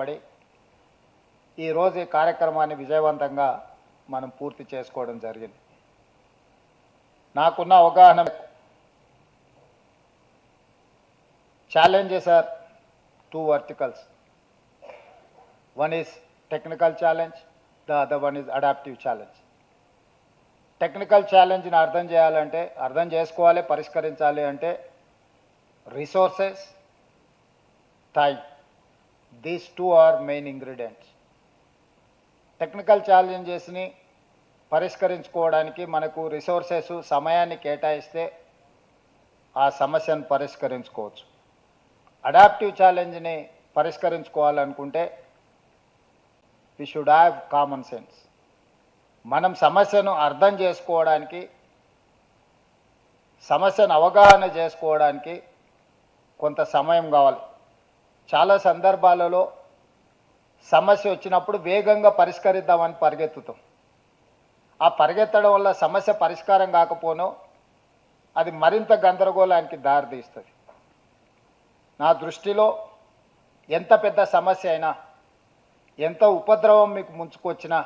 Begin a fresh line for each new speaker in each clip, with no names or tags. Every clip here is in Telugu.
పడి ఈరోజు ఈ కార్యక్రమాన్ని విజయవంతంగా మనం పూర్తి చేసుకోవడం జరిగింది. నాకున్న అవగాహన challenges are two verticals. One is technical challenge, the other one is adaptive challenge. Technical ఛాలెంజ్ని అర్థం చేయాలంటే అర్థం చేసుకోవాలి, పరిష్కరించాలి అంటే resources, time, these two are main ingredients. Technical ఛాలెంజెస్ని పరిష్కరించుకోవడానికి మనకు రిసోర్సెస్ సమయాన్ని కేటాయిస్తే ఆ సమస్యను పరిష్కరించుకోవచ్చు. అడాప్టివ్ ఛాలెంజ్ని పరిష్కరించుకోవాలనుకుంటే we should have common sense. మనం సమస్యను అర్థం చేసుకోవడానికి, సమస్యను అవగాహన చేసుకోవడానికి కొంత సమయం కావాలి. చాలా సందర్భాలలో సమస్య వచ్చినప్పుడు వేగంగా పరిష్కరిద్దామని పరిగెత్తుతాం. ఆ పరిగెత్తడం వల్ల సమస్య పరిష్కారం కాకపోనో అది మరింత గందరగోళానికి దారితీస్తుంది. నా దృష్టిలో ఎంత పెద్ద సమస్య అయినా, ఎంత ఉపద్రవం మీకు ముంచుకొచ్చినా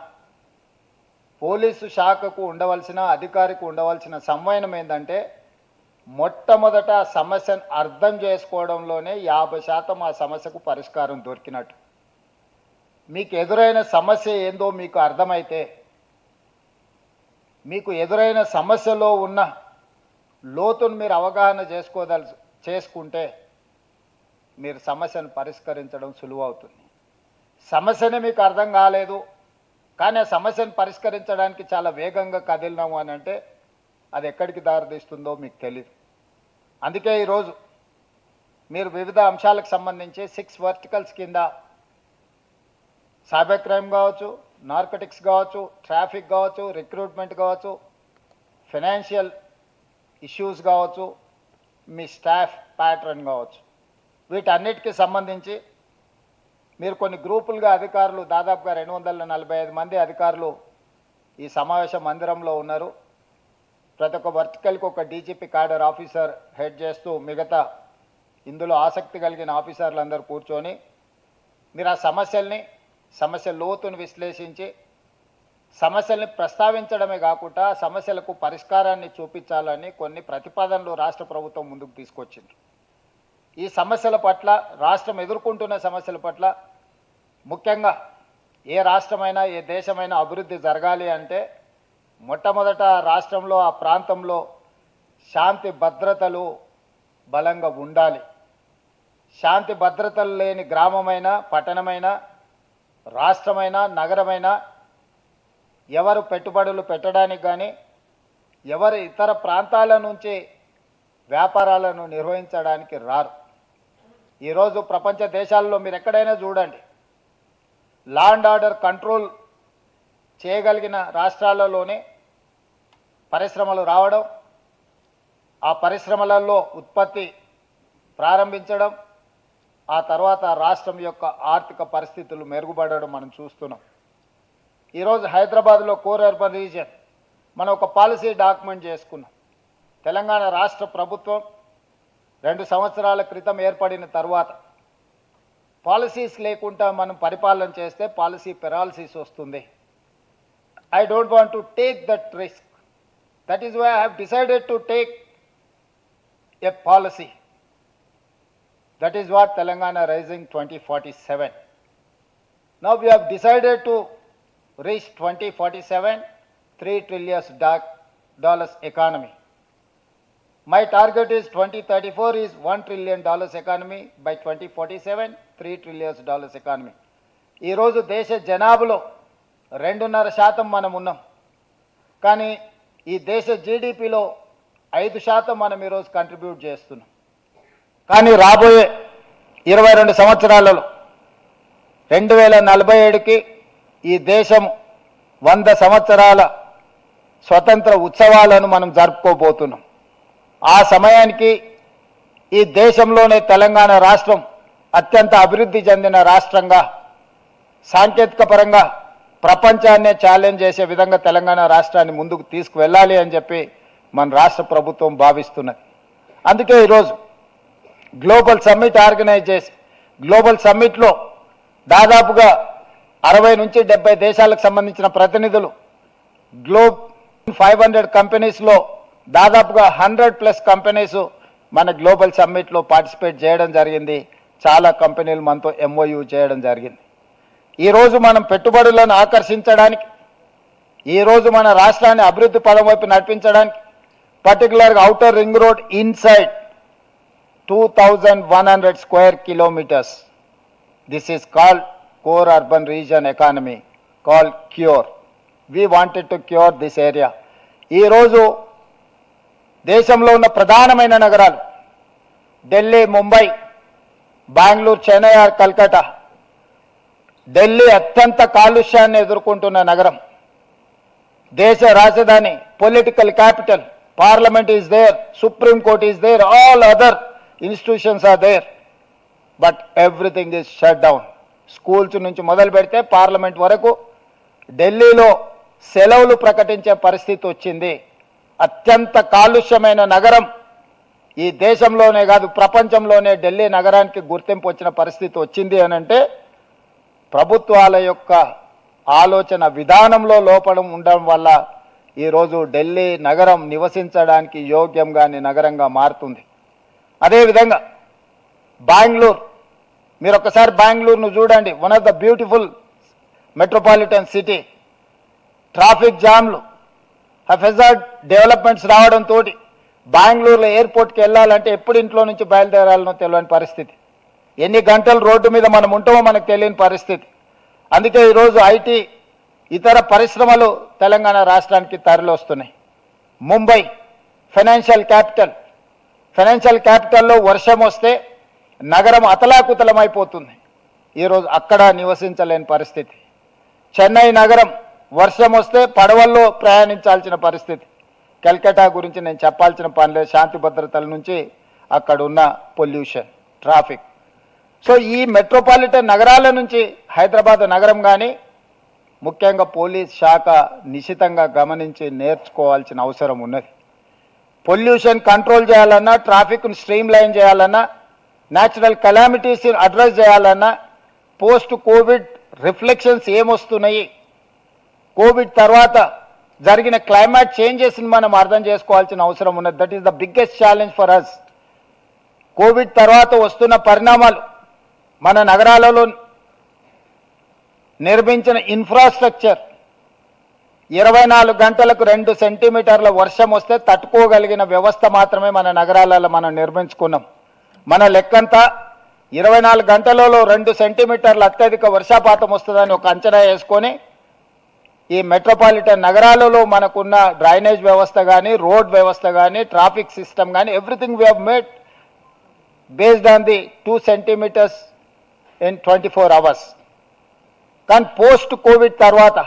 పోలీసు శాఖకు ఉండవలసిన, అధికారికి ఉండవలసిన సంవయనం ఏంటంటే మొట్టమొదట ఆ సమస్యను అర్థం చేసుకోవడంలోనే 50% ఆ సమస్యకు పరిష్కారం దొరికినట్టు. మీకు ఎదురైన సమస్య ఏందో మీకు అర్థమైతే, మీకు ఎదురైన సమస్యలో ఉన్న లోతును మీరు అవగాహన చేసుకుంటే మీరు సమస్యను పరిష్కరించడం సులువు అవుతుంది. సమస్యనే మీకు అర్థం కాలేదు కానీ ఆ సమస్యను పరిష్కరించడానికి చాలా వేగంగా కదిలినాము అని అంటే అది ఎక్కడికి దారితీస్తుందో మీకు తెలియదు. అందుకే ఈరోజు మీరు వివిధ అంశాలకు సంబంధించి 6 వర్టికల్స్ కింద సైబర్ క్రైమ్ కావచ్చు, నార్కోటిక్స్ కావచ్చు, ట్రాఫిక్ కావచ్చు, రిక్రూట్మెంట్ కావచ్చు, ఫైనాన్షియల్ ఇష్యూస్ కావచ్చు, మీ స్టాఫ్ ప్యాటర్న్ కావచ్చు, వీటన్నిటికీ సంబంధించి మీరు కొన్ని గ్రూపులుగా అధికారులు దాదాపుగా 245 మంది అధికారులు ఈ సమావేశ మందిరంలో ఉన్నారు. ప్రతి ఒక్క వర్టికల్కి ఒక డీజీపీ క్యాడర్ ఆఫీసర్ హెడ్ చేస్తూ మిగతా ఇందులో ఆసక్తి కలిగిన ఆఫీసర్లందరూ కూర్చొని మీరు ఆ సమస్య లోతును విశ్లేషించి సమస్యల్ని ప్రస్తావించడమే కాకుండా సమస్యలకు పరిష్కారాన్ని చూపించాలని కొన్ని ప్రతిపాదనలు రాష్ట్ర ప్రభుత్వం ముందుకు తీసుకొచ్చింది. ఈ సమస్యల పట్ల, రాష్ట్రం ఎదుర్కొంటున్న సమస్యల పట్ల, ముఖ్యంగా ఏ రాష్ట్రమైనా ఏ దేశమైనా అభివృద్ధి జరగాలి అంటే మొట్టమొదట రాష్ట్రంలో, ఆ ప్రాంతంలో శాంతి భద్రతలు బలంగా ఉండాలి. శాంతి భద్రతలు లేని గ్రామమైనా, పట్టణమైనా, రాష్ట్రమైనా, నగరమైనా ఎవరు పెట్టుబడులు పెట్టడానికి కానీ, ఎవరు ఇతర ప్రాంతాల నుంచి వ్యాపారాలను నిర్వహించడానికి రారు. ఈరోజు ప్రపంచ దేశాల్లో మీరు ఎక్కడైనా చూడండి, లా అండ్ ఆర్డర్ కంట్రోల్ చేయగలిగిన రాష్ట్రాలలోనే పరిశ్రమలు రావడం, ఆ పరిశ్రమలలో ఉత్పత్తి ప్రారంభించడం, ఆ తర్వాత రాష్ట్రం యొక్క ఆర్థిక పరిస్థితులు మెరుగుపడడం మనం చూస్తున్నాం. ఈరోజు హైదరాబాద్లో కోర్ అర్బన్ రీజియన్ మనం ఒక పాలసీ డాక్యుమెంట్ చేసుకున్నాం. తెలంగాణ రాష్ట్ర ప్రభుత్వం 2 సంవత్సరాల క్రితం ఏర్పడిన తర్వాత పాలసీస్ లేకుండా మనం పరిపాలన చేస్తే పాలసీ పెరాలసిస్ వస్తుంది. I don't want to take that risk. That is why I have decided to take a policy. That is what Telangana rising 2047. Now we have decided to reach 2047 $3 trillion economy. My target is 2034 is $1 trillion economy. By 2047 $3 trillion economy. ఈ రోజు దేశ జనాభాలో 2.5% మనం ఉన్నాం. కానీ ఈ దేశ జీడిపిలో 5% మనం ఈరోజు కంట్రిబ్యూట్ చేస్తున్నాం. కానీ రాబోయే 22 సంవత్సరాలలో 2047కి ఈ దేశం 100 సంవత్సరాల స్వతంత్ర ఉత్సవాలను మనం జరుపుకోబోతున్నాం. ఆ సమయానికి ఈ దేశంలోనే తెలంగాణ రాష్ట్రం అత్యంత అభివృద్ధి చెందిన రాష్ట్రంగా, సాంకేతిక పరంగా ప్రపంచాన్నే ఛాలెంజ్ చేసే విధంగా తెలంగాణ రాష్ట్రాన్ని ముందుకు తీసుకువెళ్ళాలి అని చెప్పి మన రాష్ట్ర ప్రభుత్వం భావిస్తున్నది. అందుకే ఈరోజు గ్లోబల్ సమ్మిట్ ఆర్గనైజ్ చేసి గ్లోబల్ సమ్మిట్లో దాదాపుగా 60 నుంచి 70 దేశాలకు సంబంధించిన ప్రతినిధులు, గ్లోబ్ 500 కంపెనీస్లో దాదాపుగా 100+ కంపెనీస్ మన గ్లోబల్ సమ్మిట్లో పార్టిసిపేట్ చేయడం జరిగింది. చాలా కంపెనీలు మనతో MOU చేయడం జరిగింది. ఈరోజు మనం పెట్టుబడులను ఆకర్షించడానికి, ఈరోజు మన రాష్ట్రాన్ని అభివృద్ధి పదం వైపు నడిపించడానికి, పర్టికులర్గా outer ring road inside 2100 square kilometers. This is called core urban region economy, called CURE. We wanted to cure this area. ఈ రోజు దేశంలో ఉన్న ప్రధానమైన నగరాలు ఢిల్లీ, ముంబై, బెంగళూరు, చెన్నై, కల్కట్టా. ఢిల్లీ అత్యంత కాలుష్యాన్ని ఎదుర్కొంటున్న నగరం, దేశ రాజధాని, political capital, parliament is there, supreme court is there, all other institutions are there, but everything is shut down. Schools నుంచి మొదలు పెడితే పార్లమెంట్ వరకు ఢిల్లీలో సెలవులు ప్రకటించే పరిస్థితి వచ్చింది. అత్యంత కాలుష్యమైన నగరం ఈ దేశంలోనే కాదు ప్రపంచంలోనే ఢిల్లీ నగరానికి గుర్తింపు వచ్చిన పరిస్థితి వచ్చింది అనంటే ప్రభుత్వాల యొక్క ఆలోచన విధానంలో లోపం ఉండడం వల్ల ఈరోజు ఢిల్లీ నగరం నివసించడానికి యోగ్యం కాని నగరంగా మారుతుంది. అదేవిధంగా బెంగళూరు, మీరు ఒకసారి బెంగళూరును చూడండి, one of the beautiful metropolitan city. Traffic జామ్లు, హెజార్డ్ డెవలప్మెంట్స్ రావడంతో బెంగళూరులో ఎయిర్పోర్ట్కి వెళ్ళాలంటే ఎప్పుడు ఇంట్లో నుంచి బయలుదేరాలనో తెలియని పరిస్థితి, ఎన్ని గంటలు రోడ్డు మీద మనం ఉంటామో మనకు తెలియని పరిస్థితి. అందుకే ఈరోజు ఐటీ ఇతర పరిశ్రమలు తెలంగాణ రాష్ట్రానికి తరలివస్తున్నాయి. ముంబై ఫైనాన్షియల్ క్యాపిటల్, ఫైనాన్షియల్ క్యాపిటల్లో వర్షం వస్తే నగరం అతలాకుతలమైపోతుంది. ఈరోజు అక్కడ నివసించలేని పరిస్థితి. చెన్నై నగరం వర్షం వస్తే పడవల్లో ప్రయాణించాల్సిన పరిస్థితి. కల్కట్టా గురించి నేను చెప్పాల్సిన పని లేదు, శాంతి భద్రతల నుంచి అక్కడ ఉన్న పొల్యూషన్, ట్రాఫిక్. సో ఈ మెట్రోపాలిటన్ నగరాల నుంచి హైదరాబాద్ నగరం కానీ ముఖ్యంగా పోలీస్ శాఖ నిశితంగా గమనించి నేర్చుకోవాల్సిన అవసరం ఉన్నది. పొల్యూషన్ కంట్రోల్ చేయాలన్నా, ట్రాఫిక్ను స్ట్రీమ్ లైన్ చేయాలన్నా, న్యాచురల్ కెలామిటీస్ అడ్రస్ చేయాలన్నా, పోస్ట్ కోవిడ్ రిఫ్లెక్షన్స్ ఏమొస్తున్నాయి, కోవిడ్ తర్వాత జరిగిన క్లైమేట్ చేంజెస్ని మనం అర్థం చేసుకోవాల్సిన అవసరం ఉన్నది. That is the biggest challenge for us. Covid తర్వాత వస్తున్న పరిణామాలు, మన నగరాలలో నిర్మించిన ఇన్ఫ్రాస్ట్రక్చర్, 24 గంటలకు 2 సెంటీమీటర్ల వర్షం వస్తే తట్టుకోగలిగిన వ్యవస్థ మాత్రమే మన నగరాలలో మనం నిర్మించుకున్నాం. మన లెక్కంతా 24 గంటలలో 2 సెంటీమీటర్ల అత్యధిక వర్షపాతం వస్తుందని ఒక అంచనా వేసుకొని ఈ మెట్రోపాలిటన్ నగరాలలో మనకున్న డ్రైనేజ్ వ్యవస్థ కానీ, రోడ్ వ్యవస్థ కానీ, ట్రాఫిక్ సిస్టమ్ కానీ, everything we have made based on the 2 centimetres in 24 hours. కానీ పోస్ట్ కోవిడ్ తర్వాత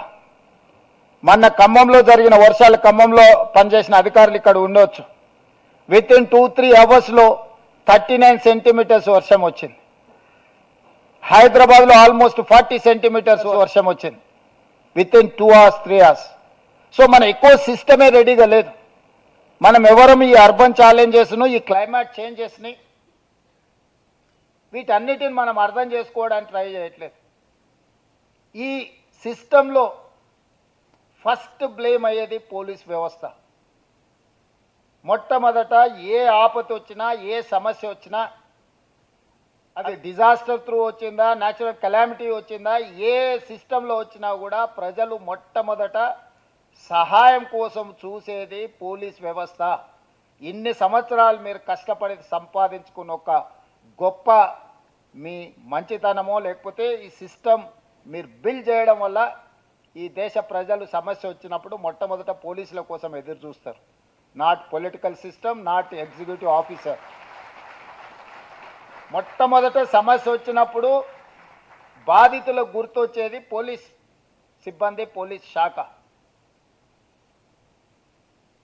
మొన్న ఖమ్మంలో జరిగిన వర్షాలు, ఖమ్మంలో పనిచేసిన అధికారులు ఇక్కడ ఉండొచ్చు, విత్ ఇన్ 2-3 అవర్స్లో 39 సెంటీమీటర్స్ వర్షం వచ్చింది. హైదరాబాద్లో ఆల్మోస్ట్ 40 సెంటీమీటర్స్ వర్షం వచ్చింది with in 2 hours 3 hours. So మన ఎకో సిస్టమే రెడీగా లేదు. మనం ఎవరం ఈ అర్బన్ ఛాలెంజెస్ను, ఈ క్లైమేట్ చేంజెస్ని, వీటన్నిటిని మనం అర్థం చేసుకోవడానికి ట్రై చేయట్లేదు. ఈ సిస్టంలో ఫస్ట్ బ్లేమ్ అయ్యేది పోలీస్ వ్యవస్థ. మొట్టమొదట ఏ ఆపద వచ్చినా, ఏ సమస్య వచ్చినా, అది డిజాస్టర్ త్రూ వచ్చిందా, న్యాచురల్ కెలామిటీ వచ్చిందా, ఏ సిస్టంలో వచ్చినా కూడా ప్రజలు మొట్టమొదట సహాయం కోసం చూసేది పోలీస్ వ్యవస్థ. ఇన్ని సంవత్సరాలు మీరు కష్టపడి సంపాదించుకున్న ఒక గొప్ప మీ మంచితనమో లేకపోతే ఈ సిస్టమ్ మీరు బిల్డ్ చేయడం వల్ల ఈ దేశ ప్రజలు సమస్య వచ్చినప్పుడు మొట్టమొదట పోలీసుల కోసం ఎదురు చూస్తారు. Not political system, not executive officer. మొట్టమొదట సమస్య వచ్చినప్పుడు బాధితులకు గుర్తొచ్చేది పోలీస్ సిబ్బంది, పోలీస్ శాఖ.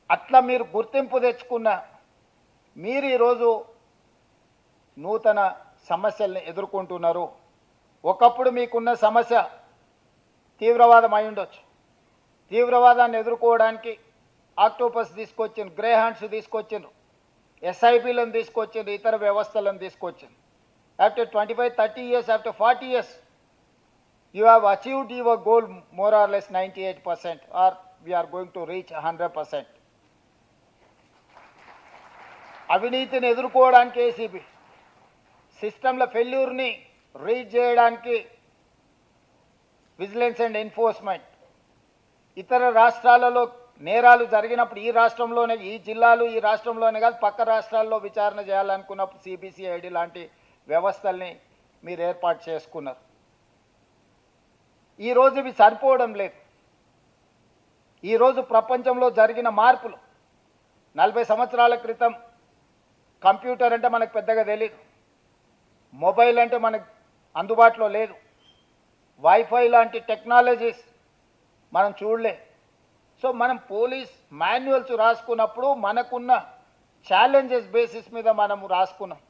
అట్లా మీరు గుర్తింపు తెచ్చుకున్న మీరు ఈరోజు నూతన సమస్యల్ని ఎదుర్కొంటున్నారు. ఒకప్పుడు మీకున్న సమస్య తీవ్రవాదం అయి ఉండొచ్చు. తీవ్రవాదాన్ని ఎదుర్కోవడానికి ఆక్టోపస్ తీసుకొచ్చిండ్రు, గ్రే హ్యాండ్స్ తీసుకొచ్చిండ్రు, ఎస్ఐబీలను తీసుకొచ్చిండ్రు, ఇతర వ్యవస్థలను తీసుకొచ్చిండ్రు. After 25-30 years, after 40 years you have achieved your goal more or less 98%, or we are going to reach 100%. అవినీతిని ఎదుర్కోవడానికి ఏసీబీ సిస్టంల ఫెయిల్యూర్ని రీచ్ చేయడానికి విజిలెన్స్ అండ్ ఎన్ఫోర్స్మెంట్, ఇతర రాష్ట్రాలలో నేరాలు జరిగినప్పుడు ఈ రాష్ట్రంలోనే, ఈ జిల్లాలు ఈ రాష్ట్రంలోనే కాదు పక్క రాష్ట్రాల్లో విచారణ చేయాలనుకున్నప్పుడు సిబిసిఐడి లాంటి వ్యవస్థల్ని మీరు ఏర్పాటు చేసుకున్నారు. ఈరోజు ఇవి సరిపోవడం లేదు. ఈరోజు ప్రపంచంలో జరిగిన మార్పులు, 40 సంవత్సరాల క్రితం కంప్యూటర్ అంటే మనకు పెద్దగా తెలియదు, మొబైల్ అంటే మనకు అందుబాటులో లేదు, వైఫై లాంటి టెక్నాలజీస్ మనం చూడలే. సో మనం పోలీస్ మాన్యువల్స్ రాసుకున్నప్పుడు మనకున్న ఛాలెంజెస్ బేసిస్ మీద మనము రాసుకున్నాం.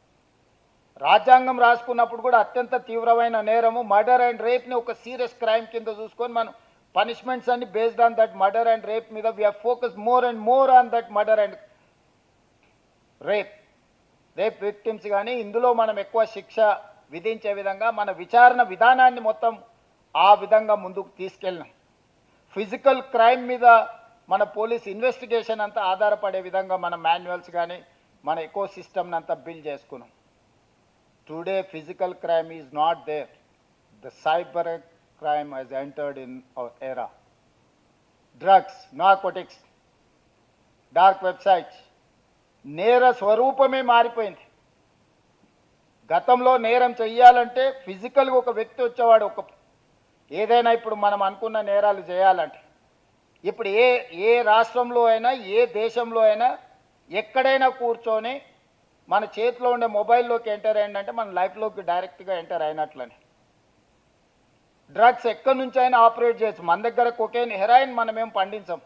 రాజ్యాంగం రాసుకున్నప్పుడు కూడా అత్యంత తీవ్రమైన నేరము మర్డర్ అండ్ రేప్ని ఒక సీరియస్ క్రైమ్ కింద చూసుకొని మనం పనిష్మెంట్స్ అన్ని based on that murder and rape మీద we have focus more and more on that murder and rape victims. కానీ ఇందులో మనం ఎక్కువ శిక్ష విధించే విధంగా మన విచారణ విధానాన్ని మొత్తం ఆ విధంగా ముందుకు తీసుకెళ్ళినాం. ఫిజికల్ క్రైమ్ మీద మన పోలీస్ ఇన్వెస్టిగేషన్ అంతా ఆధారపడే విధంగా మన మాన్యువల్స్ కానీ మన ఎకో సిస్టమ్ని అంతా బిల్డ్ చేసుకున్నాం. Today physical crime is not there, the cyber crime has entered in our era. Drugs, narcotics, dark websites, నేర స్వరూపమే మారిపోయింది. గతంలో నేరం చెయ్యాలంటే ఫిజికల్గా ఒక వ్యక్తి వచ్చేవాడు, ఒక ఏదైనా ఇప్పుడు మనం అనుకున్న నేరాలు చేయాలంటే ఇప్పుడు ఏ రాష్ట్రంలో అయినా ఏ దేశంలో అయినా ఎక్కడైనా కూర్చొని మన చేతిలో ఉండే మొబైల్లోకి ఎంటర్ అయ్యిందంటే మన లైఫ్లోకి డైరెక్ట్గా ఎంటర్ అయినట్లని. డ్రగ్స్ ఎక్కడి నుంచి అయినా ఆపరేట్ చేయొచ్చు. మన దగ్గర కొకైన్, హెరాయిన్ మనమేం పండించం,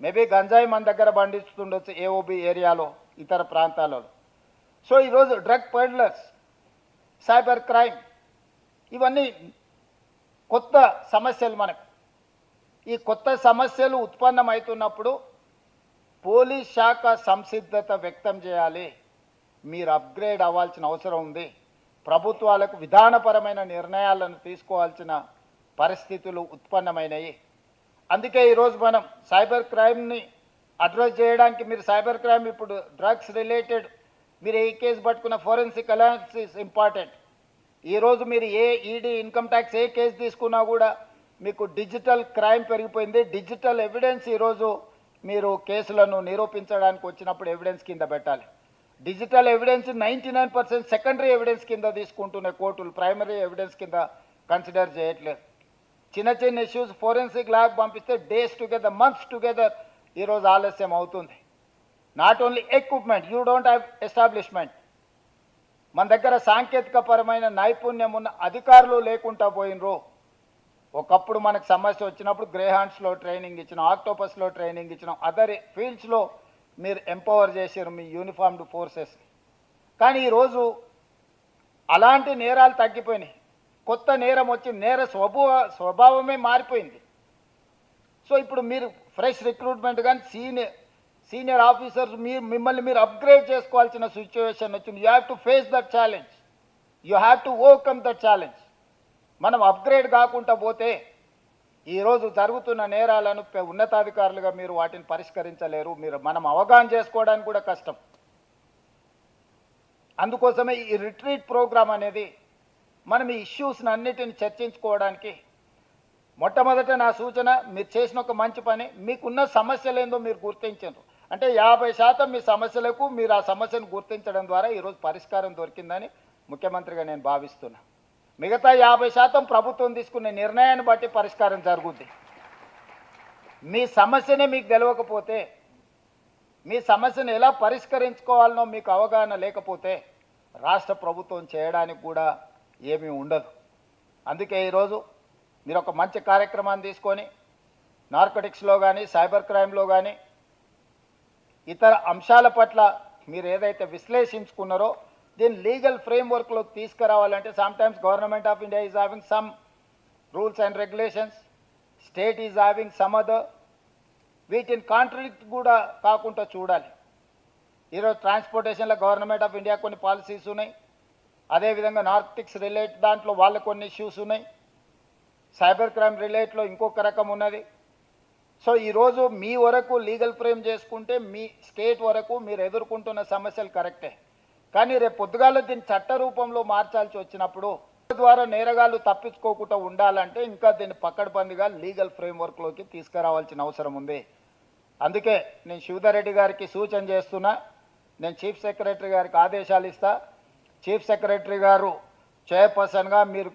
మేబీ గంజాయి మన దగ్గర పండిస్తుండొచ్చు ఏఓబి ఏరియాలో, ఇతర ప్రాంతాలలో. సో ఈరోజు డ్రగ్ పెడ్లర్స్, సైబర్ క్రైమ్, ఇవన్నీ కొత్త సమస్యలు మనకు. ఈ కొత్త సమస్యలు ఉత్పన్నమవుతున్నప్పుడు పోలీస్ శాఖ సంసిద్ధత వ్యక్తం చేయాలి. మీరు అప్గ్రేడ్ అవ్వాల్సిన అవసరం ఉంది. ప్రభుత్వాలకు విధానపరమైన నిర్ణయాలను తీసుకోవాల్సిన పరిస్థితులు ఉత్పన్నమైనవి. అందుకే ఈరోజు మనం సైబర్ క్రైమ్ని అడ్రస్ చేయడానికి, మీరు సైబర్ క్రైమ్ ఇప్పుడు డ్రగ్స్ రిలేటెడ్ మీరు ఏ కేసు పట్టుకున్న ఫోరెన్సిక్ అనాలిసిస్ ఇంపార్టెంట్. ఈరోజు మీరు ఏ ఈడీ, ఇన్కమ్ ట్యాక్స్ ఏ కేసు తీసుకున్నా కూడా మీకు డిజిటల్ క్రైమ్ పెరిగిపోయింది. డిజిటల్ ఎవిడెన్స్ ఈరోజు మీరు కేసులను నిరూపించడానికి వచ్చినప్పుడు ఎవిడెన్స్ కింద పెట్టాలి. డిజిటల్ ఎవిడెన్స్ 99% సెకండరీ ఎవిడెన్స్ కింద తీసుకుంటున్నాయి కోర్టులు, ప్రైమరీ ఎవిడెన్స్ కింద కన్సిడర్ చేయట్లేదు. చిన్న చిన్న ఇష్యూస్ ఫోరెన్సిక్ ల్యాబ్ పంపిస్తే డేస్ టుగెదర్, మంత్స్ టుగెదర్ ఈరోజు ఆలస్యం అవుతుంది. Not only equipment, you don't have establishment. మన దగ్గర సాంకేతిక పరమైన నైపుణ్యం ఉన్న అధికారులు లేకుండా పోయినరు. ఒకప్పుడు మనకు సమస్య వచ్చినప్పుడు గ్రేహాండ్స్లో ట్రైనింగ్ ఇచ్చినాం, ఆక్టోపస్లో ట్రైనింగ్ ఇచ్చినాం, అదర్ ఫీల్డ్స్లో మీరు ఎంపవర్ చేశారు మీ యూనిఫామ్డ్ ఫోర్సెస్. కానీ ఈరోజు అలాంటి నేరాలు తగ్గిపోయినాయి. కొత్త నేరం వచ్చి నేర స్వభావమే మారిపోయింది. సో ఇప్పుడు మీరు ఫ్రెష్ రిక్రూట్మెంట్ కానీ సీనియర్ ఆఫీసర్స్ మిమ్మల్ని మీరు అప్గ్రేడ్ చేసుకోవాల్సిన సిచ్యువేషన్ వచ్చింది. You have to face that challenge, you have to overcome that challenge. మనం అప్గ్రేడ్ కాకుండా పోతే ఈరోజు జరుగుతున్న నేరాలను ఉన్నతాధికారులుగా మీరు వాటిని పరిష్కరించలేరు. మనం అవగాహన చేసుకోవడానికి కూడా కష్టం. అందుకోసమే ఈ రిట్రీట్ ప్రోగ్రామ్ అనేది మనం ఈ ఇష్యూస్ని అన్నిటిని చర్చించుకోవడానికి మొట్టమొదట నా సూచన, మీరు చేసిన ఒక మంచి పని, మీకున్న సమస్యలు ఏందో మీరు గుర్తించారు అంటే 50% మీ సమస్యలకు మీరు ఆ సమస్యను గుర్తించడం ద్వారా ఈరోజు పరిష్కారం దొరికిందని ముఖ్యమంత్రిగా నేను భావిస్తున్నా. మిగతా 50% ప్రభుత్వం తీసుకునే నిర్ణయాన్ని బట్టి పరిష్కారం జరుగుద్ది. మీ సమస్యనే మీకు తెలియకపోతే, మీ సమస్యను ఎలా పరిష్కరించుకోవాలనో మీకు అవగాహన లేకపోతే రాష్ట్ర ప్రభుత్వం చేయడానికి కూడా ఏమీ ఉండదు. అందుకే ఈరోజు మీరు ఒక మంచి కార్యక్రమాన్ని తీసుకొని నార్కోటిక్స్లో కానీ సైబర్ క్రైమ్లో కానీ ఇతర అంశాల పట్ల మీరు ఏదైతే విశ్లేషించుకున్నారో దీన్ని లీగల్ ఫ్రేమ్వర్క్లోకి తీసుకురావాలంటే sometimes government of India is having some rules and regulations, state is having some other. వీటిని కాంట్రడిక్ట్ కూడా కాకుండా చూడాలి. ఈరోజు ట్రాన్స్పోర్టేషన్లో గవర్నమెంట్ ఆఫ్ ఇండియా కొన్ని పాలసీస్ ఉన్నాయి, అదేవిధంగా నార్కోటిక్స్ రిలేటెడ్ దాంట్లో వాళ్ళ కొన్ని ఇష్యూస్ ఉన్నాయి. సైబర్ క్రైమ్ రిలేట్లో ఇంకొక రకం ఉన్నది. సో ఈరోజు మీ వరకు లీగల్ ఫ్రేమ్ చేసుకుంటే మీ స్టేట్ వరకు మీరు ఎదుర్కొంటున్న సమస్యలు కరెక్టే, కానీ రేపు పొద్దుగాల దీన్ని చట్ట రూపంలో మార్చాల్సి వచ్చినప్పుడు ద్వారా నేరగాళ్ళు తప్పించుకోకుండా ఉండాలంటే ఇంకా దీన్ని పక్కడబందిగా లీగల్ ఫ్రేమ్వర్క్లోకి తీసుకురావాల్సిన అవసరం ఉంది. అందుకే నేను శివధర్ రెడ్డి గారికి సూచన చేస్తున్నా, నేను చీఫ్ సెక్రటరీ గారికి ఆదేశాలు ఇస్తా. చీఫ్ సెక్రటరీ గారు చైర్పర్సన్గా, మీరు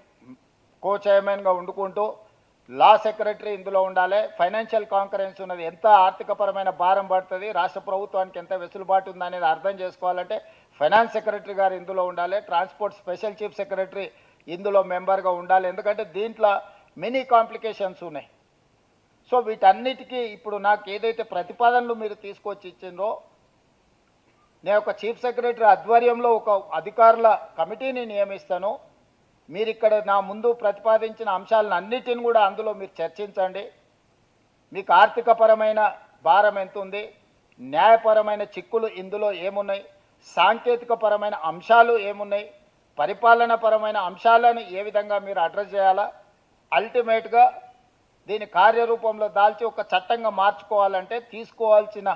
కో చైర్మన్గా వండుకుంటూ లా సెక్రటరీ ఇందులో ఉండాలి. ఫైనాన్షియల్ కాంకరెన్స్ ఉన్నది, ఎంత ఆర్థికపరమైన భారం పడుతుంది, రాష్ట్ర ప్రభుత్వానికి ఎంత వెసులుబాటు ఉందనేది అర్థం చేసుకోవాలంటే ఫైనాన్స్ సెక్రటరీ గారు ఇందులో ఉండాలి. ట్రాన్స్పోర్ట్ స్పెషల్ చీఫ్ సెక్రటరీ ఇందులో మెంబర్గా ఉండాలి, ఎందుకంటే దీంట్లో మెనీ కాంప్లికేషన్స్ ఉన్నాయి. సో వీటన్నిటికీ ఇప్పుడు నాకు ఏదైతే ప్రతిపాదనలు మీరు తీసుకొచ్చి ఇచ్చిందో, నేను ఒక చీఫ్ సెక్రటరీ ఆధ్వర్యంలో ఒక అధికారుల కమిటీని నియమిస్తాను. మీరు ఇక్కడ నా ముందు ప్రతిపాదించిన అంశాలను అన్నిటిని కూడా అందులో మీరు చర్చించండి. మీకు ఆర్థికపరమైన భారం ఎంత ఉంది, న్యాయపరమైన చిక్కులు ఇందులో ఏమున్నాయి, సాంకేతికపరమైన అంశాలు ఏమున్నాయి, పరిపాలనాపరమైన అంశాలను ఏ విధంగా మీరు అడ్రస్ చేయాలా, అల్టిమేట్గా దీని కార్యరూపంలో దాల్చి ఒక చట్టంగా మార్చుకోవాలంటే తీసుకోవాల్సిన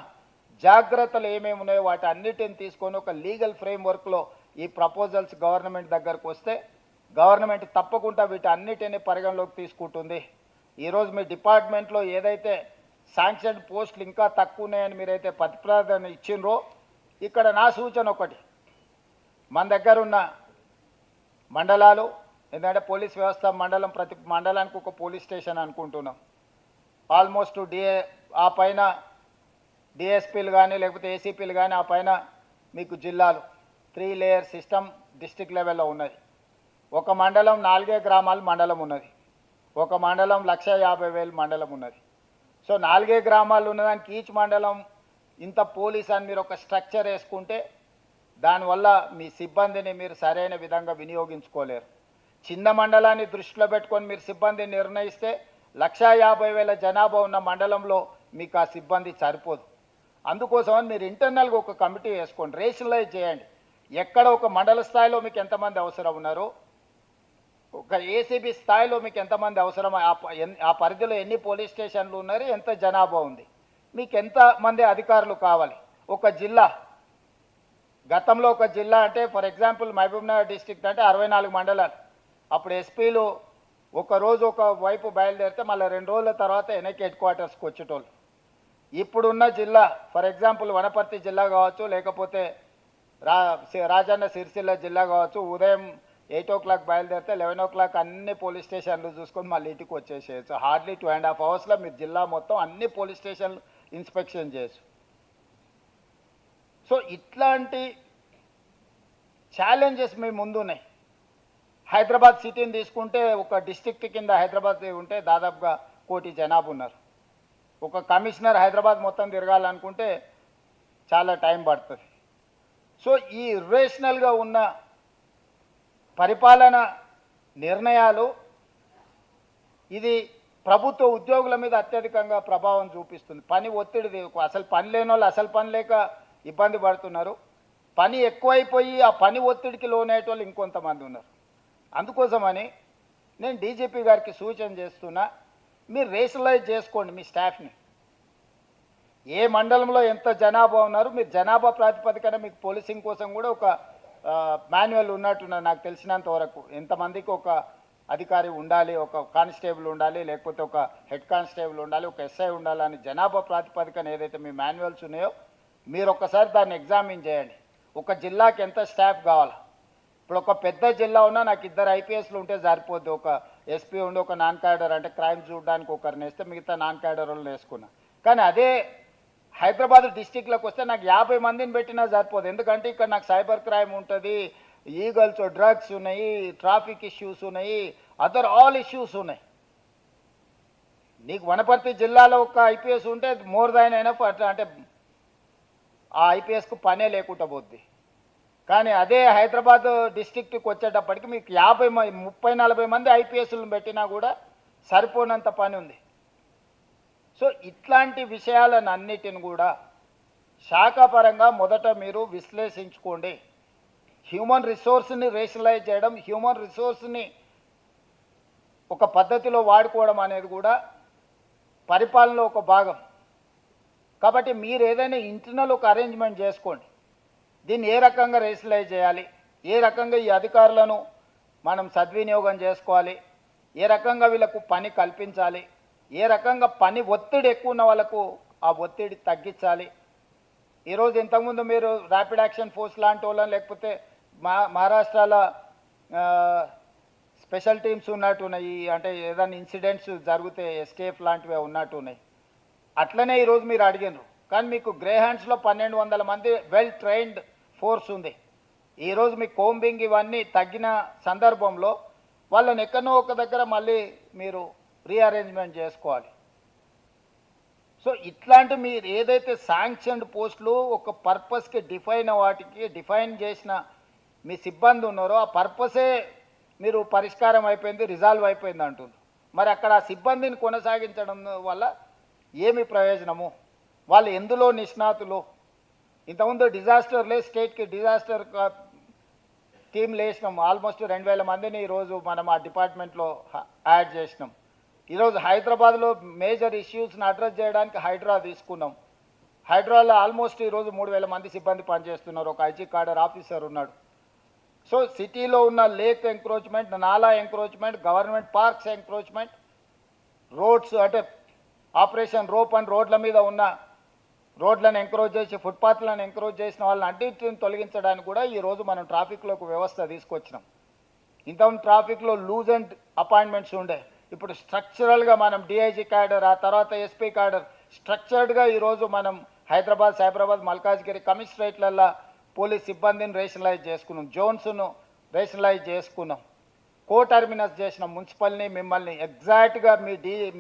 జాగ్రత్తలు ఏమేమి ఉన్నాయో వాటి అన్నిటిని తీసుకొని ఒక లీగల్ ఫ్రేమ్వర్క్లో ఈ ప్రపోజల్స్ గవర్నమెంట్ దగ్గరకు వస్తే గవర్నమెంట్ తప్పకుండా వీటి అన్నిటిని పరిగణలోకి తీసుకుంటుంది. ఈరోజు మీ డిపార్ట్మెంట్లో ఏదైతే శాంక్షన్ పోస్టులు ఇంకా తక్కువ ఉన్నాయని మీరైతే ప్రతిపాదన ఇచ్చిండ్రో, ఇక్కడ నా సూచన ఒకటి, మన దగ్గర ఉన్న మండలాలు, ఎందుకంటే పోలీస్ వ్యవస్థ మండలం, ప్రతి మండలానికి ఒక పోలీస్ స్టేషన్ అనుకుంటున్నాం. ఆల్మోస్ట్ ఆ పైన డిఎస్పీలు కానీ లేకపోతే ఏసీపీలు కానీ, ఆ పైన మీకు జిల్లాలు, 3 లేయర్ సిస్టమ్ డిస్ట్రిక్ట్ లెవెల్లో ఉన్నది. ఒక మండలం 4 గ్రామాల మండలం ఉన్నది, ఒక మండలం 1,50,000 మండలం ఉన్నది. సో 4 గ్రామాలు ఉన్నదానికి ఈచ్ మండలం ఇంత పోలీస్ అని మీరు ఒక స్ట్రక్చర్ వేసుకుంటే దానివల్ల మీ సిబ్బందిని మీరు సరైన విధంగా వినియోగించుకోలేరు. చిన్న మండలాన్ని దృష్టిలో పెట్టుకొని మీరు సిబ్బందిని నిర్ణయిస్తే 1,50,000 జనాభా ఉన్న మండలంలో మీకు ఆ సిబ్బంది సరిపోదు. అందుకోసమని మీరు ఇంటర్నల్గా ఒక కమిటీ వేసుకోండి, రేషనలైజ్ చేయండి. ఎక్కడ ఒక మండల స్థాయిలో మీకు ఎంతమంది అవసరం ఉన్నారు, ఒక ఏసీబీ స్థాయిలో మీకు ఎంతమంది అవసరం, ఆ పరిధిలో ఎన్ని పోలీస్ స్టేషన్లు ఉన్నారు, ఎంత జనాభా ఉంది, మీకు ఎంతమంది అధికారులు కావాలి. ఒక జిల్లా, గతంలో ఒక జిల్లా అంటే ఫర్ ఎగ్జాంపుల్ మహబూబ్నగర్ డిస్ట్రిక్ట్ అంటే 64 మండలాలు. అప్పుడు ఎస్పీలు ఒకరోజు ఒక వైపు బయలుదేరితే మళ్ళీ 2 రోజుల తర్వాత వెనక్కి హెడ్ క్వార్టర్స్కి వచ్చేటోళ్ళు. ఇప్పుడున్న జిల్లా ఫర్ ఎగ్జాంపుల్ వనపర్తి జిల్లా కావచ్చు, లేకపోతే రాజన్న సిరిసిల్ల జిల్లా కావచ్చు, ఉదయం 8 o'clock బయలుదేరితే 11 o'clock అన్ని పోలీస్ స్టేషన్లు చూసుకొని మళ్ళీ ఇంటికి వచ్చేసేయచ్చు. హార్డ్లీ 2.5 hours మీరు జిల్లా మొత్తం అన్ని పోలీస్ స్టేషన్లు ఇన్స్పెక్షన్ చేయొచ్చు. సో ఇట్లాంటి ఛాలెంజెస్ మీ ముందున్నాయి. హైదరాబాద్ సిటీని తీసుకుంటే ఒక డిస్ట్రిక్ట్ కింద హైదరాబాద్ ఉంటే దాదాపుగా 1 కోటి జనాభా ఉన్నారు. ఒక కమిషనర్ హైదరాబాద్ మొత్తం తిరగాలనుకుంటే చాలా టైం పడుతుంది. సో ఈ ఇర్రేషనల్గా ఉన్న పరిపాలన నిర్ణయాలు ఇది ప్రభుత్వ ఉద్యోగుల మీద అత్యధికంగా ప్రభావం చూపిస్తుంది. పని ఒత్తిడి, అసలు పని లేని వాళ్ళు అసలు పని లేక ఇబ్బంది పడుతున్నారు, పని ఎక్కువైపోయి ఆ పని ఒత్తిడికి లోనయ్యేటోళ్ళు ఇంకొంతమంది ఉన్నారు. అందుకోసమని నేను డీజీపీ గారికి సూచన చేస్తున్నా, మీరు రేషనలైజ్ చేసుకోండి మీ స్టాఫ్ని. ఏ మండలంలో ఎంత జనాభా ఉన్నారు, మీరు జనాభా ప్రాతిపదికన మీకు పోలీసింగ్ కోసం కూడా ఒక మాన్యువల్ ఉన్నట్టున్నది నాకు తెలిసినంత వరకు. ఎంతమందికి ఒక అధికారి ఉండాలి, ఒక కానిస్టేబుల్ ఉండాలి, లేకపోతే ఒక హెడ్ కానిస్టేబుల్ ఉండాలి, ఒక ఎస్ఐ ఉండాలని జనాభా ప్రాతిపదికన ఏదైతే మీ మాన్యువల్స్ ఉన్నాయో మీరు ఒక్కసారి దాన్ని ఎగ్జామిన్ చేయండి. ఒక జిల్లాకి ఎంత స్టాఫ్ కావాలా. ఇప్పుడు ఒక పెద్ద జిల్లా ఉన్నా నాకు 2 IPSలు ఉంటే సరిపోద్ది. ఒక ఎస్పీ ఉండి ఒక నాన్ క్యాడర్ అంటే క్రైమ్ చూడడానికి ఒకరిని వేస్తే మిగతా నాన్ క్యాడర్ వాళ్ళని వేసుకున్నా. కానీ అదే హైదరాబాద్ డిస్టిక్లోకి వస్తే నాకు 50 మందిని పెట్టినా సరిపోదు. ఎందుకంటే ఇక్కడ నాకు సైబర్ క్రైమ్ ఉంటుంది, ఈగల్స్, డ్రగ్స్ ఉన్నాయి, ట్రాఫిక్ ఇష్యూస్ ఉన్నాయి, అదర్ ఆల్ ఇష్యూస్ ఉన్నాయి. నీకు వనపర్తి జిల్లాలో ఒక IPS ఉంటే మోర్ దాన్ ఎనఫ్. అట్లా అంటే ఆ IPSకు పనే లేకుండా పోద్ది. కానీ అదే హైదరాబాద్ డిస్ట్రిక్ట్కి వచ్చేటప్పటికి మీకు 30-40 మంది IPSలను పెట్టినా కూడా సరిపోనంత పని ఉంది. సో ఇట్లాంటి విషయాలను అన్నిటిని కూడా శాఖాపరంగా మొదట మీరు విశ్లేషించుకోండి. హ్యూమన్ రిసోర్స్ని రేషనలైజ్ చేయడం, హ్యూమన్ రిసోర్స్ని ఒక పద్ధతిలో వాడుకోవడం అనేది కూడా పరిపాలనలో ఒక భాగం. కాబట్టి మీరు ఏదైనా ఇంటర్నల్ ఒక అరేంజ్మెంట్ చేసుకోండి. దీన్ని ఏ రకంగా రేషనలైజ్ చేయాలి, ఏ రకంగా ఈ అధికారులను మనం సద్వినియోగం చేసుకోవాలి, ఏ రకంగా వీళ్ళకు పని కల్పించాలి, ఏ రకంగా పని ఒత్తిడి ఎక్కువ ఉన్న వాళ్ళకు ఆ ఒత్తిడి తగ్గించాలి. ఈరోజు ఇంతకుముందు మీరు ర్యాపిడ్ యాక్షన్ ఫోర్స్ లాంటి వాళ్ళని లేకపోతే మహారాష్ట్రలో స్పెషల్ టీమ్స్ ఉన్నట్టున్నాయి, అంటే ఏదైనా ఇన్సిడెంట్స్ జరిగితే ఎస్కేఫ్ లాంటివి ఉన్నట్టున్నాయి. అట్లనే ఈరోజు మీరు అడిగినారు, కానీ మీకు గ్రే హ్యాండ్స్లో 1200 మంది వెల్ ట్రైన్డ్ ఫోర్స్ ఉంది. ఈరోజు మీ కోంబింగ్ ఇవన్నీ తగ్గిన సందర్భంలో వాళ్ళని ఎక్కడో ఒక దగ్గర మళ్ళీ మీరు రీఅరేంజ్మెంట్ చేసుకోవాలి. సో ఇట్లాంటి మీరు ఏదైతే శాంక్షన్డ్ పోస్టులు ఒక పర్పస్కి వాటికి డిఫైన్ చేసిన మీ సిబ్బంది ఉన్నారో ఆ పర్పసే మీరు పరిష్కారం అయిపోయింది, రిజాల్వ్ అయిపోయింది అంటుంది. మరి అక్కడ ఆ సిబ్బందిని కొనసాగించడం వల్ల ఏమి ప్రయోజనము? వాళ్ళు ఎందులో నిష్ణాతులు? ఇంతకుముందు డిజాస్టర్లే స్టేట్కి డిజాస్టర్ టీంలు వేసినాం, ఆల్మోస్ట్ 2000 మందిని ఈరోజు మనం ఆ డిపార్ట్మెంట్లో యాడ్ చేసినాం. ఈరోజు హైదరాబాద్లో మేజర్ ఇష్యూస్ని అడ్రస్ చేయడానికి హైడ్రా తీసుకున్నాం. హైడ్రాలో ఆల్మోస్ట్ ఈరోజు 3000 మంది సిబ్బంది పనిచేస్తున్నారు, ఒక ఐజీ కాడర్ ఆఫీసర్ ఉన్నాడు. సో సిటీలో ఉన్న లేక్ ఎంక్రోచ్మెంట్, నాలా encroachment, government parks encroachment, roads అంటే ఆపరేషన్ రోప్ అండ్ రోడ్ల మీద ఉన్న రోడ్లను ఎంకరేజ్ చేసి ఫుట్పాత్లను ఎంకరేజ్ చేసిన వాళ్ళని అన్నింటిని తొలగించడానికి కూడా ఈరోజు మనం ట్రాఫిక్లో ఒక వ్యవస్థ తీసుకొచ్చినాం. ఇంతకుముందు ట్రాఫిక్లో లూజ్ అండ్ అపాయింట్మెంట్స్ ఉండే, ఇప్పుడు స్ట్రక్చరల్గా మనం డిఐజీ క్యాడర్, ఆ తర్వాత ఎస్పీ క్యాడర్ స్ట్రక్చర్డ్గా ఈరోజు మనం హైదరాబాద్, సైబరాబాద్, మల్కాజ్గిరి కమిషనరేట్లల్లో పోలీస్ సిబ్బందిని రేషనలైజ్ చేసుకున్నాం, జోన్స్ను రేషనలైజ్ చేసుకున్నాం, కో టర్మినస్ చేసినాం. మున్సిపల్ని మిమ్మల్ని ఎగ్జాక్ట్గా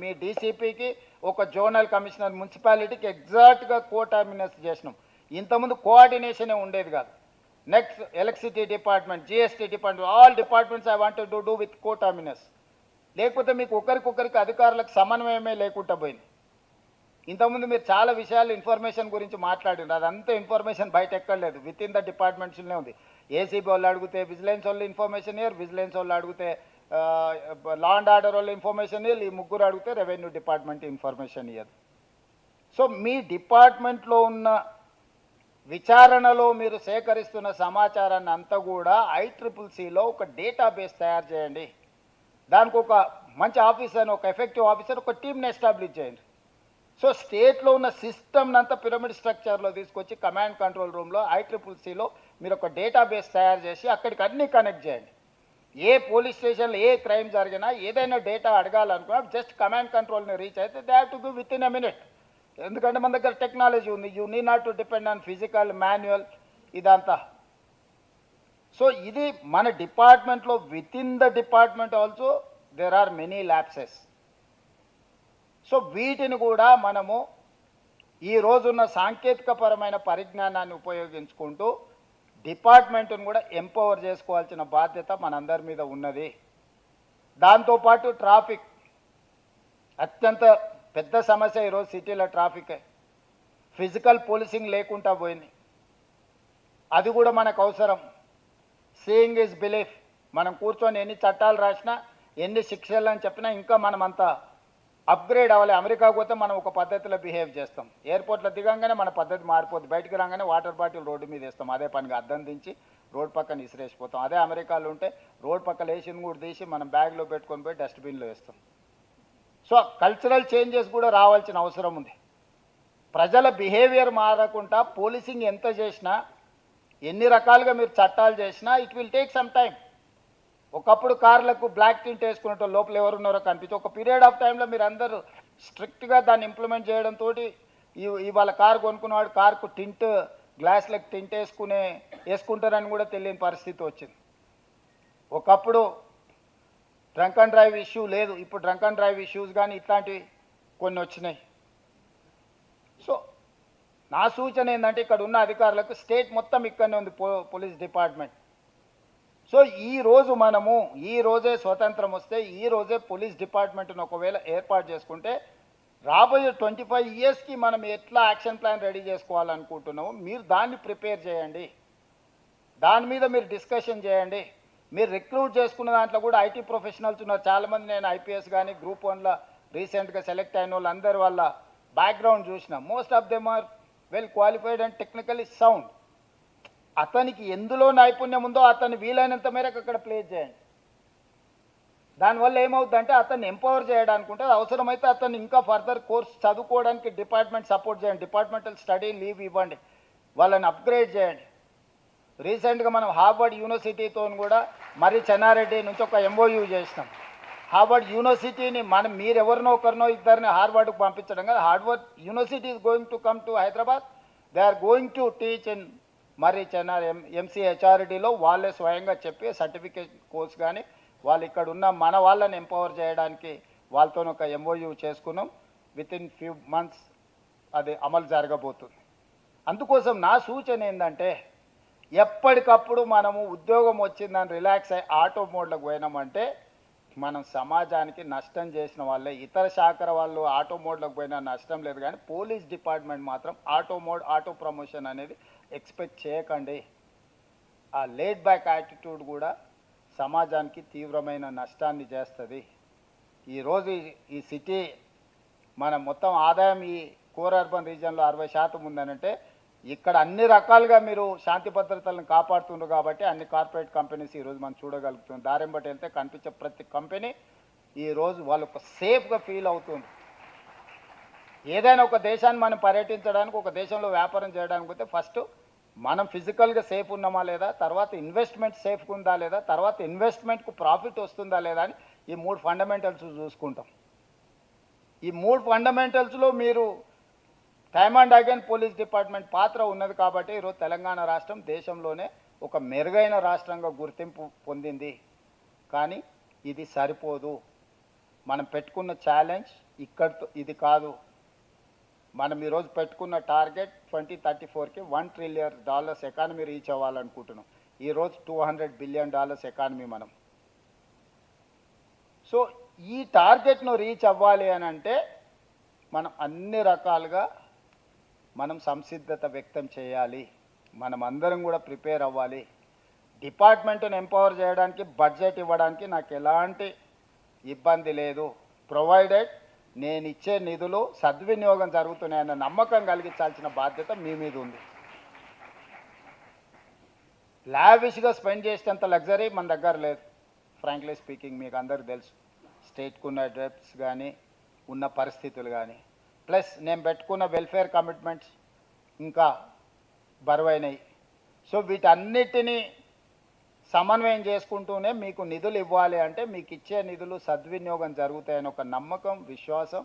మీ డీసీపీకి ఒక జోనల్ కమిషనర్, మున్సిపాలిటీకి ఎగ్జాక్ట్గా కో టర్మినస్ చేసినాం. ఇంతకుముందు కోఆర్డినేషనే ఉండేది కాదు. Next electricity department, GST department, all departments I want to do with co terminus. లేకపోతే మీకు ఒకరికొకరికి అధికారులకు సమన్వయమే లేకుండా పోయింది. ఇంతకుముందు మీరు చాలా విషయాలు ఇన్ఫర్మేషన్ గురించి మాట్లాడినారు, అదంతా ఇన్ఫర్మేషన్ బయట ఎక్కడలేదు, విత్ ఇన్ ద డిపార్ట్మెంట్స్లోనే ఉంది. ఏసీబీ వాళ్ళు అడిగితే విజిలెన్స్ వాళ్ళు ఇన్ఫర్మేషన్ ఇయర్, విజిలెన్స్ వాళ్ళు అడిగితే లా అండ్ ఆర్డర్ వాళ్ళు ఇన్ఫర్మేషన్ ఇయర్, ఈ ముగ్గురు అడిగితే రెవెన్యూ డిపార్ట్మెంట్ ఇన్ఫర్మేషన్ ఇయర్. సో మీ డిపార్ట్మెంట్లో ఉన్న విచారణలో మీరు సేకరిస్తున్న సమాచారాన్ని అంతా కూడా ICCCలో ఒక డేటాబేస్ తయారు చేయండి. దానికి ఒక మంచి ఆఫీసర్, ఒక ఎఫెక్టివ్ ఆఫీసర్, ఒక టీమ్ని ఎస్టాబ్లిష్ చేయండి. సో స్టేట్లో ఉన్న సిస్టమ్ని అంతా పిరమిడ్ స్ట్రక్చర్లో తీసుకొచ్చి కమాండ్ కంట్రోల్ రూమ్లో ICCCలో మీరు ఒక డేటాబేస్ తయారు చేసి అక్కడికి అన్నీ కనెక్ట్ చేయండి. ఏ పోలీస్ స్టేషన్లో ఏ క్రైమ్ జరిగినా ఏదైనా డేటా అడగాలనుకున్నా జస్ట్ కమాండ్ కంట్రోల్ని రీచ్ అయితే they have to give within a minute. ఎందుకంటే మన దగ్గర టెక్నాలజీ ఉంది, you need not to depend on physical manual ఇదంతా. సో ఇది మన డిపార్ట్మెంట్లో within the department also there are many lapses. So వీటిని కూడా మనము ఈ రోజున్న సాంకేతికపరమైన పరిజ్ఞానాన్ని ఉపయోగించుకుంటూ డిపార్ట్మెంట్ను కూడా ఎంపవర్ చేసుకోవాల్సిన బాధ్యత మనందరి మీద ఉన్నది. దాంతోపాటు ట్రాఫిక్ అత్యంత పెద్ద సమస్య ఈరోజు సిటీలో ట్రాఫికే. ఫిజికల్ పోలీసింగ్ లేకుండా పోయింది, అది కూడా మనకు అవసరం. Seeing is belief. మనం కూర్చొని ఎన్ని చట్టాలు రాసినా, ఎన్ని శిక్షలు అని చెప్పినా ఇంకా మనం అంతా అప్గ్రేడ్ అవ్వాలి. అమెరికాకు పోతే మనం ఒక పద్ధతిలో బిహేవ్ చేస్తాం, ఎయిర్పోర్ట్లో దిగంగానే మన పద్ధతి మారిపోద్ది, బయటికి రాగానే వాటర్ బాటిల్ రోడ్డు మీద వేస్తాం, అదే పనిగా అద్దం దించి రోడ్ పక్కన ఇసిరేసిపోతాం. అదే అమెరికాలో ఉంటే రోడ్ పక్కన వేసింది కూడా తీసి మనం బ్యాగ్లో పెట్టుకొని పోయి డస్ట్బిన్లో వేస్తాం. సో కల్చరల్ చేంజెస్ కూడా రావాల్సిన అవసరం ఉంది. ప్రజల బిహేవియర్ మారకుండా పోలీసింగ్ ఎంత చేసినా, ఎన్ని రకాలుగా మీరు చట్టాలు చేసినా it will take some time. ఒకప్పుడు కార్లకు బ్లాక్ టింట్ వేసుకున్నట్టు లోపల ఎవరున్నారో కనిపించి ఒక పీరియడ్ ఆఫ్ టైంలో మీరు అందరూ స్ట్రిక్ట్గా దాన్ని ఇంప్లిమెంట్ చేయడంతో ఇవాళ కారు కొనుక్కున్నవాడు కార్కు టింట్, గ్లాస్లకు టింట్ వేసుకుంటారని కూడా తెలియని పరిస్థితి వచ్చింది. ఒకప్పుడు డ్రంక్ అండ్ డ్రైవ్ ఇష్యూ లేదు, ఇప్పుడు డ్రంక్ అండ్ డ్రైవ్ ఇష్యూస్ కానీ ఇట్లాంటివి కొన్ని వచ్చినాయి. సో నా సూచన ఏంటంటే ఇక్కడ ఉన్న అధికారులకు స్టేట్ మొత్తం ఇక్కడనే ఉంది పోలీస్ డిపార్ట్మెంట్. సో ఈ రోజే స్వతంత్రం వస్తే ఈ రోజే పోలీస్ డిపార్ట్మెంట్ను ఒకవేళ ఏర్పాటు చేసుకుంటే రాబోయే 25 ఇయర్స్కి మనం ఎట్లా యాక్షన్ ప్లాన్ రెడీ చేసుకోవాలనుకుంటున్నామో మీరు దాన్ని ప్రిపేర్ చేయండి, దాని మీద మీరు డిస్కషన్ చేయండి. మీరు రిక్రూట్ చేసుకున్న దాంట్లో కూడా ఐటీ ప్రొఫెషనల్స్ ఉన్నారు చాలామంది. నేను ఐపీఎస్ కానీ గ్రూప్ 1లో రీసెంట్గా సెలెక్ట్ అయిన వాళ్ళు అందరి వాళ్ళ బ్యాక్గ్రౌండ్ చూసిన. Most of them are well qualified and technically sound. అతనికి ఎందులో నైపుణ్యం ఉందో అతన్ని వీలైనంత మేరకు అక్కడ ప్లే చేయండి. దానివల్ల ఏమవుతుందంటే అతన్ని ఎంపవర్ చేయడానికి ఉంటుంది. అవసరమైతే అతన్ని ఇంకా ఫర్దర్ కోర్స్ చదువుకోవడానికి డిపార్ట్మెంట్ సపోర్ట్ చేయండి, డిపార్ట్మెంటల్ స్టడీ లీవ్ ఇవ్వండి, వాళ్ళని అప్గ్రేడ్ చేయండి. రీసెంట్గా మనం హార్వర్డ్ యూనివర్సిటీతో కూడా మరి చెన్నారెడ్డి నుంచి ఒక ఎంఓయూ చేసినాం. హార్వర్డ్ యూనివర్సిటీని మీరు ఎవరినో ఒకరినో ఇద్దరిని హార్వర్డ్కి పంపించడం కదా. Harvard university is going to come to Hyderabad. They are going to teach in మరి చెన్నార్ ఎంసీహెచ్ఆర్డీలో. వాళ్ళే స్వయంగా చెప్పి సర్టిఫికేట్ కోర్స్ కానీ వాళ్ళు ఇక్కడ ఉన్న మన వాళ్ళని ఎంపవర్ చేయడానికి వాళ్ళతో ఒక ఎంఓయూ చేసుకున్నాం. వితిన్ ఫ్యూ మంత్స్ అది అమలు జరగబోతుంది. అందుకోసం నా సూచన ఏంటంటే ఎప్పటికప్పుడు మనము ఉద్యోగం వచ్చిందని రిలాక్స్ అయ్యి ఆటో మోడ్లకు పోయినామంటే మనం సమాజానికి నష్టం చేసిన వాళ్ళే. ఇతర శాఖల వాళ్ళు ఆటో మోడ్లకు పోయినా నష్టం లేదు, కానీ పోలీస్ డిపార్ట్మెంట్ మాత్రం ఆటో మోడ్ ఆటో ప్రమోషన్ అనేది ఎక్స్పెక్ట్ చేయకండి. ఆ లేట్ బ్యాక్ యాటిట్యూడ్ కూడా సమాజానికి తీవ్రమైన నష్టాన్ని చేస్తుంది. ఈరోజు ఈ సిటీ మన మొత్తం ఆదాయం ఈ కోర్ అర్బన్ రీజియన్లో 60% ఉందనంటే ఇక్కడ అన్ని రకాలుగా మీరు శాంతి భద్రతలను కాపాడుతున్నారు కాబట్టి అన్ని కార్పొరేట్ కంపెనీస్ ఈరోజు మనం చూడగలుగుతున్నాం. దారింబట్టి వెళ్తే కనిపించే ప్రతి కంపెనీ ఈరోజు వాళ్ళకు సేఫ్గా ఫీల్ అవుతుంది. ఏదైనా ఒక దేశాన్ని మనం పర్యటించడానికి, ఒక దేశంలో వ్యాపారం చేయడానికి పోతే ఫస్ట్ మనం ఫిజికల్గా సేఫ్ ఉన్నామా లేదా, తర్వాత ఇన్వెస్ట్మెంట్ సేఫ్గా ఉందా లేదా, తర్వాత ఇన్వెస్ట్మెంట్కు ప్రాఫిట్ వస్తుందా లేదా అని ఈ 3 ఫండమెంటల్స్ చూసుకుంటాం. ఈ 3 ఫండమెంటల్స్లో మీరు time and again police department పాత్ర ఉన్నది కాబట్టి ఈరోజు తెలంగాణ రాష్ట్రం దేశంలోనే ఒక మెరుగైన రాష్ట్రంగా గుర్తింపు పొందింది. కానీ ఇది సరిపోదు. మనం పెట్టుకున్న ఛాలెంజ్ ఇక్కడితో ఇది కాదు. మనం ఈరోజు పెట్టుకున్న టార్గెట్ 2034కి $1 ట్రిలియన్ ఎకానమీ రీచ్ అవ్వాలనుకుంటున్నాం. ఈరోజు $200 బిలియన్ ఎకానమీ మనం. సో ఈ టార్గెట్ను రీచ్ అవ్వాలి అని అంటే మనం అన్ని రకాలుగా మనం సంసిద్ధత వ్యక్తం చేయాలి. మనం అందరం కూడా ప్రిపేర్ అవ్వాలి. డిపార్ట్మెంట్ను ఎంపవర్ చేయడానికి బడ్జెట్ ఇవ్వడానికి నాకు ఎలాంటి ఇబ్బంది లేదు, ప్రొవైడెడ్ నేను ఇచ్చే నిధులు సద్వినియోగం జరుగుతున్నాయన్న నమ్మకం కలిగించాల్సిన బాధ్యత మీ మీద ఉంది. లావిష్గా స్పెండ్ చేసేంత లగ్జరీ మన దగ్గర లేదు. ఫ్రాంక్లీ స్పీకింగ్ మీకు అందరికీ తెలుసు, స్టేట్కు ఉన్న డెప్ట్స్ కానీ ఉన్న పరిస్థితులు కానీ, ప్లస్ నేను పెట్టుకున్న వెల్ఫేర్ కమిట్మెంట్స్ ఇంకా బరువైనవి. సో వీటన్నిటినీ సమన్వయం చేసుకుంటూనే మీకు నిధులు ఇవ్వాలి అంటే మీకు ఇచ్చే నిధులు సద్వినియోగం జరుగుతాయని ఒక నమ్మకం, విశ్వాసం.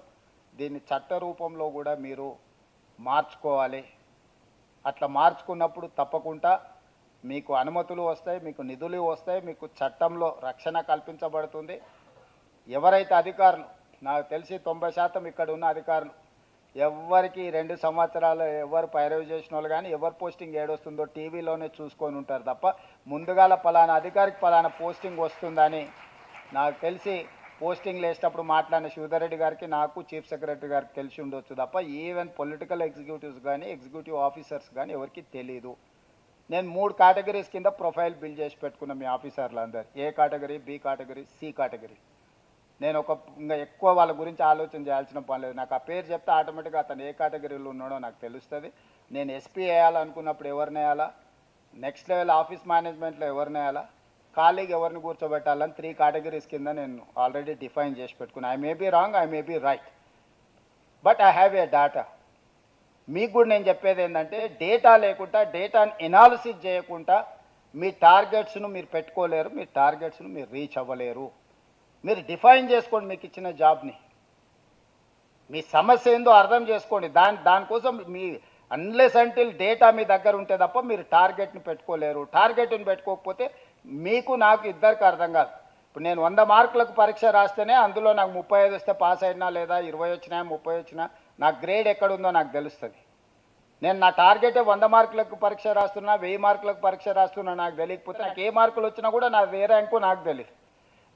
దీన్ని చట్ట రూపంలో కూడా మీరు మార్చుకోవాలి. అట్లా మార్చుకున్నప్పుడు తప్పకుండా మీకు అనుమతులు వస్తాయి, మీకు నిధులు వస్తాయి, మీకు చట్టంలో రక్షణ కల్పించబడుతుంది. ఎవరైతే అధికారులు, నాకు తెలిసి 90% ఇక్కడ ఉన్న అధికారులు ఎవరికి 2 సంవత్సరాలు ఎవరు పైరవి చేసిన వాళ్ళు కానీ ఎవరు పోస్టింగ్ ఏడొస్తుందో టీవీలోనే చూసుకొని ఉంటారు తప్ప ముందుగాల పలానా అధికారికి పలానా పోస్టింగ్ వస్తుందని నాకు తెలిసి పోస్టింగ్లు వేసేటప్పుడు మాట్లాడిన శ్రీధర్ రెడ్డి గారికి నాకు చీఫ్ సెక్రటరీ గారికి తెలిసి ఉండొచ్చు తప్ప ఈవెన్ పొలిటికల్ ఎగ్జిక్యూటివ్స్ కానీ ఎగ్జిక్యూటివ్ ఆఫీసర్స్ కానీ ఎవరికి తెలియదు. నేను 3 కేటగిరీస్ కింద ప్రొఫైల్ బిల్డ్ చేసి పెట్టుకున్న మీ ఆఫీసర్లు అందరు, A category, B category, C category. నేను ఇంకా ఎక్కువ వాళ్ళ గురించి ఆలోచన చేయాల్సిన పని లేదు. నాకు ఆ పేరు చెప్తే ఆటోమేటిక్గా అతను ఏ కేటగిరీలో ఉన్నాడో నాకు తెలుస్తుంది. నేను ఎస్పీ వేయాలనుకున్నప్పుడు ఎవరిని వేయాలా, నెక్స్ట్ లెవెల్ ఆఫీస్ మేనేజ్మెంట్లో ఎవరిని వేయాలా, ఖాళీగా ఎవరిని కూర్చోబెట్టాలని 3 కేటగిరీస్ కింద నేను ఆల్రెడీ డిఫైన్ చేసి పెట్టుకున్నాను. I may be wrong, I may be right, but I have a data. మీకు కూడా నేను చెప్పేది ఏంటంటే డేటా లేకుండా, డేటాని ఎనాలిసిస్ చేయకుండా మీ టార్గెట్స్ను మీరు పెట్టుకోలేరు, మీ టార్గెట్స్ను మీరు రీచ్ అవ్వలేరు. మీరు డిఫైన్ చేసుకోండి మీకు ఇచ్చిన జాబ్ని, మీ సమస్య ఏందో అర్థం చేసుకోండి. దానికోసం మీ అన్లెస్ అంటిల్ డేటా మీ దగ్గర ఉంటే తప్ప మీరు టార్గెట్ని పెట్టుకోలేరు. టార్గెట్ని పెట్టుకోకపోతే మీకు నాకు ఇద్దరికి అర్థం కాదు. ఇప్పుడు నేను 100 మార్కులకు పరీక్ష రాస్తేనే అందులో నాకు 35 వస్తే పాస్ అయినా, లేదా 20 వచ్చినా 30 వచ్చినా నా గ్రేడ్ ఎక్కడుందో నాకు తెలుస్తుంది. నేను నా టార్గెటే 100 మార్కులకు పరీక్ష రాస్తున్నా, 1000 మార్కులకు పరీక్ష రాస్తున్నా నాకు తెలియకపోతే నాకు ఏ మార్కులు వచ్చినా కూడా నా ఏ ర్యాంకు నాకు తెలియదు.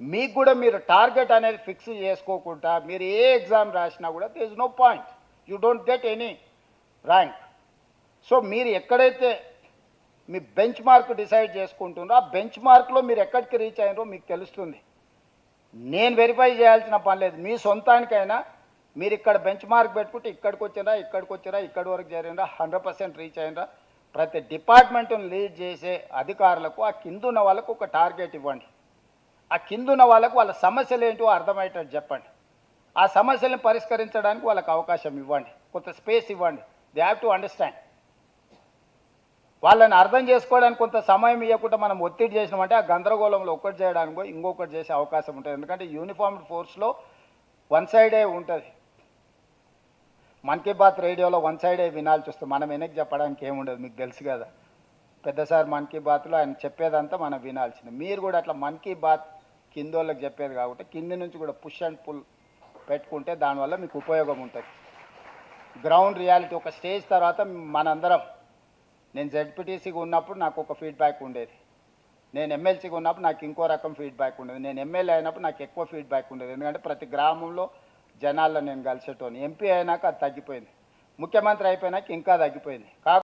మీకు కూడా మీరు టార్గెట్ అనేది ఫిక్స్ చేసుకోకుండా మీరు ఏ ఎగ్జామ్ రాసినా కూడా there is no point, you don't get any rank. So మీరు ఎక్కడైతే మీ బెంచ్ మార్క్ డిసైడ్ చేసుకుంటున్నారు. ఆ బెంచ్ మార్క్లో మీరు ఎక్కడికి రీచ్ అయినారో మీకు తెలుస్తుంది. నేను వెరిఫై చేయాల్సిన పని లేదు. మీ సొంతానికైనా మీరు ఇక్కడ బెంచ్ మార్క్ పెట్టుకుంటే ఇక్కడికి వచ్చినా ఇక్కడి వరకు చేరినరా 100% రీచ్ అయినరా. ప్రతి డిపార్ట్మెంట్ను లీడ్ చేసే అధికారులకు ఆ కిందున్న వాళ్ళకు ఒక టార్గెట్ ఇవ్వండి. ఆ కిందున్న వాళ్ళకు వాళ్ళ సమస్యలు ఏంటో అర్థమయ్యేటట్టు చెప్పండి. ఆ సమస్యలను పరిష్కరించడానికి వాళ్ళకి అవకాశం ఇవ్వండి, కొంత స్పేస్ ఇవ్వండి. They have to understand. వాళ్ళని అర్థం చేసుకోవడానికి కొంత సమయం ఇవ్వకుండా మనం ఒత్తిడి చేసినామంటే ఆ గందరగోళంలో ఒకటి చేయడానికి ఇంకొకటి చేసే అవకాశం ఉంటుంది. ఎందుకంటే యూనిఫామ్డ్ ఫోర్స్లో వన్ సైడే ఉంటుంది. మన్ కీ బాత్ రేడియోలో వన్ సైడే వినాల్సి వస్తుంది. మనం వెనక్కి చెప్పడానికి ఏముండదు, మీకు తెలుసు కదా. పెద్దసారి మన్ కీ బాత్లో ఆయన చెప్పేదంతా మనం వినాల్సింది. మీరు కూడా అట్లా మన్ కీ బాత్ కిందోళ్ళకి చెప్పేది కాబట్టి కింది నుంచి కూడా పుష్ అండ్ పుల్ పెట్టుకుంటే దానివల్ల మీకు ఉపయోగం ఉంటుంది. గ్రౌండ్ రియాలిటీ ఒక స్టేజ్ తర్వాత మనందరం, నేను జెడ్పీటీసీగా ఉన్నప్పుడు నాకు ఒక ఫీడ్బ్యాక్ ఉండేది, నేను ఎమ్మెల్సీగా ఉన్నప్పుడు నాకు ఇంకో రకం ఫీడ్బ్యాక్ ఉండేది, నేను ఎమ్మెల్యే అయినప్పుడు నాకు ఎక్కువ ఫీడ్బ్యాక్ ఉండేది. ఎందుకంటే ప్రతి గ్రామంలో జనాల్లో నేను కలిసేటోని. ఎంపీ అయినాక అది తగ్గిపోయింది, ముఖ్యమంత్రి అయిపోయినాక ఇంకా తగ్గిపోయింది.